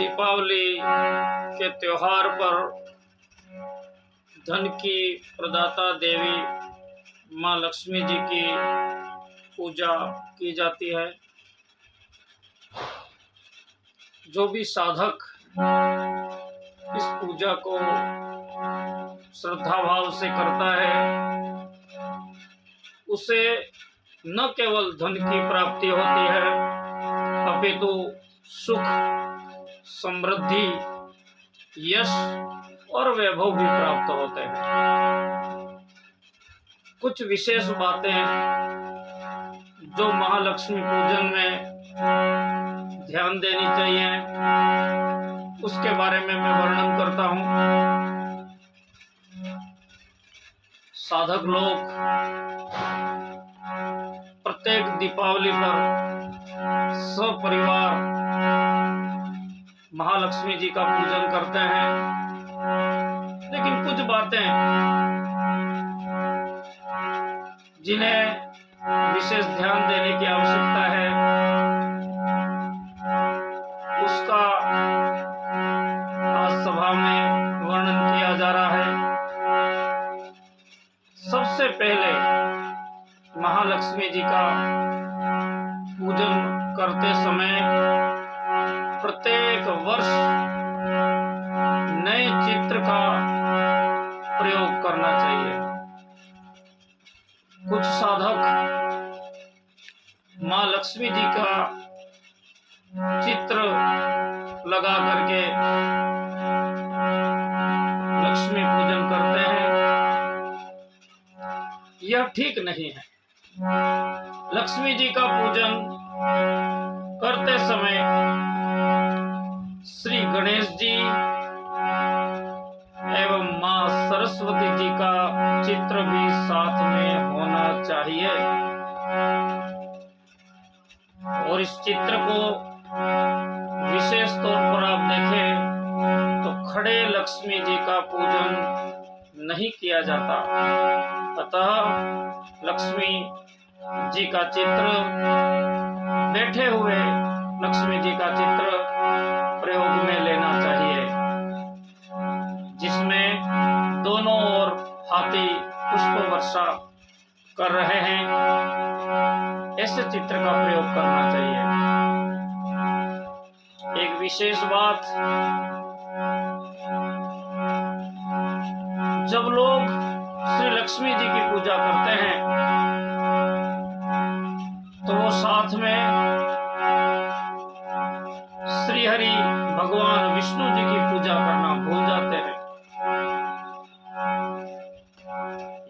दीपावली के त्योहार पर धन की प्रदाता देवी माँ लक्ष्मी जी की पूजा की जाती है। जो भी साधक इस पूजा को श्रद्धा भाव से करता है उसे न केवल धन की प्राप्ति होती है अपितु सुख, समृद्धि, यश और वैभव भी प्राप्त होते हैं। कुछ विशेष बातें जो महालक्ष्मी पूजन में ध्यान देनी चाहिए उसके बारे में मैं वर्णन करता हूँ। साधक लोग प्रत्येक दीपावली पर सपरिवार महालक्ष्मी जी का पूजन करते हैं, लेकिन कुछ बातें जिन्हें विशेष ध्यान देने की आवश्यकता है उसका आज सभा में वर्णन किया जा रहा है। सबसे पहले महालक्ष्मी जी का पूजन करते समय प्रत्येक वर्ष नए चित्र का प्रयोग करना चाहिए। कुछ साधक माँ लक्ष्मी जी का चित्र लगा करके लक्ष्मी पूजन करते हैं, यह ठीक नहीं है। लक्ष्मी जी का पूजन करते समय श्री गणेश जी एवं मां सरस्वती जी का चित्र भी साथ में होना चाहिए और इस चित्र को विशेष तौर पर आप देखें तो खड़े लक्ष्मी जी का पूजन नहीं किया जाता। अतः लक्ष्मी जी का चित्र, बैठे हुए लक्ष्मी जी का चित्र प्रयोग में लेना चाहिए, जिसमें दोनों ओर हाथी पुष्प वर्षा कर रहे हैं, ऐसे चित्र का प्रयोग करना चाहिए। एक विशेष बात, जब लोग श्री लक्ष्मी जी की पूजा करते हैं तो वो साथ में श्री हरि भगवान विष्णु जी की पूजा करना भूल जाते हैं।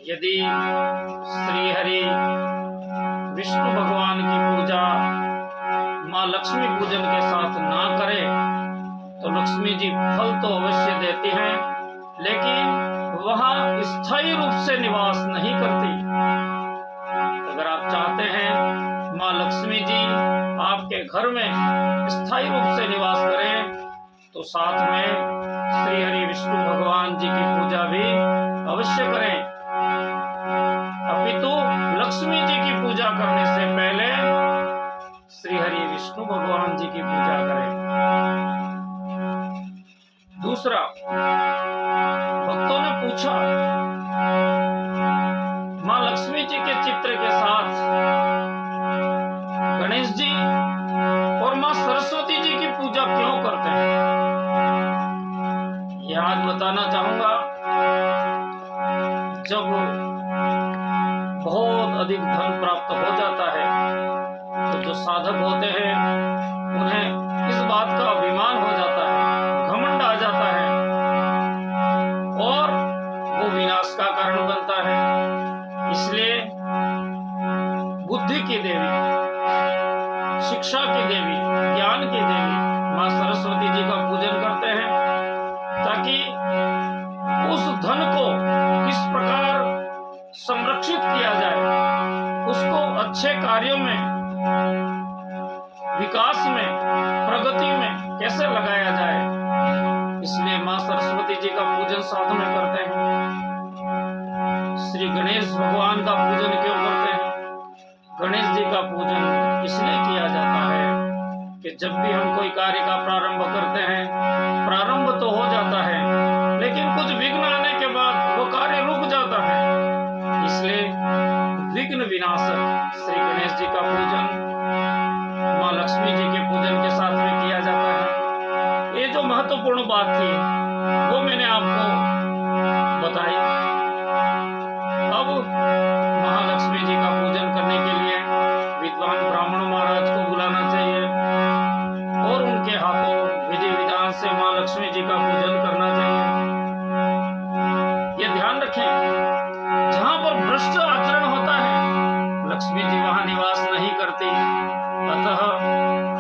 यदि श्री हरि विष्णु भगवान की पूजा माँ लक्ष्मी पूजन के साथ ना करें तो लक्ष्मी जी फल तो अवश्य देती हैं, लेकिन वहां स्थायी रूप से निवास नहीं करती। अगर आप चाहते हैं माँ लक्ष्मी जी आपके घर में स्थायी रूप से निवास करें तो साथ में श्री हरि विष्णु भगवान जी की पूजा भी अवश्य करें। अपितु लक्ष्मी जी की पूजा करने से पहले श्री हरि विष्णु भगवान जी की पूजा करें। दूसरा, भक्तों ने पूछा माँ लक्ष्मी जी के चित्र के साथ गणेश जी और माँ सरस्वती जी की पूजा क्यों करते हैं? यह आज बताना चाहूंगा। जब बहुत अधिक धन प्राप्त हो जाता है तो जो साधक होते हैं उन्हें इस बात का अभिमान हो जाता है, घमंड आ जाता है और वो विनाश का कारण बनता है। इसलिए बुद्धि की देवी, शिक्षा की देवी, ज्ञान की देवी माँ सरस्वती जी का पूजन करते हैं ताकि उस धन को किस प्रकार संरक्षित किया जाए, उसको अच्छे कार्यों में, विकास में, प्रगति में कैसे लगाया जाए। इसलिए माँ सरस्वती जी का पूजन साथ में करते हैं। श्री गणेश भगवान का पूजन क्यों करते हैं? गणेश जी का पूजन इसलिए किया जाता है कि कि जब भी हम कोई कार्य का प्रारंभ करते हैं, प्रारंभ तो हो जाता है लेकिन कुछ विघ्न आने के बाद वो कार्य रुक जाता है। इसलिए विघ्न विनाशक श्री गणेश जी का पूजन माँ लक्ष्मी जी के पूजन के साथ में किया जाता है। ये जो महत्वपूर्ण बात थी वो मैंने आपको बताई। अब महालक्ष्मी जी का पूजन करने के लिए विद्वान ब्राह्मण महाराज को बुलाना चाहिए और उनके हाथों विधि विधान से माँ लक्ष्मी जी का पूजन करना चाहिए। ये ध्यान रखें, जहां पर भ्रष्ट आचरण होता है लक्ष्मी जी वहां निवास नहीं करती। अतः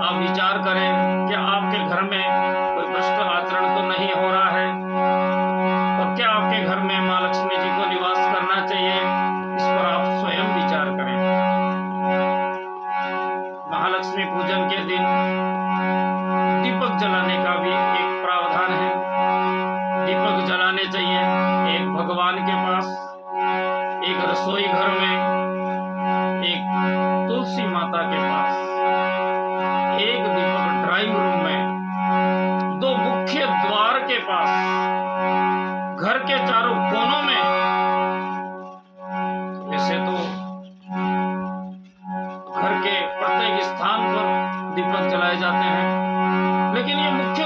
आप विचार करें कि आपके घर में कोई भ्रष्ट आचरण तो नहीं हो रहा है और क्या आपके घर में माँ लक्ष्मी जी को निवास करना चाहिए, इस पर आप स्वयं विचार करें। महालक्ष्मी पूजन के दिन दीपक जलाने का भी एक प्रावधान है। दीपक जलाने चाहिए एक भगवान के पास, एक रसोई घर में, एक तुलसी माता के पास, एक दीपक ड्राइंग रूम में, दो मुख्य द्वार के पास, घर के चारों कोनों में। वैसे तो घर के प्रत्येक स्थान पर दीपक जलाए जाते हैं, लेकिन ये मुख्य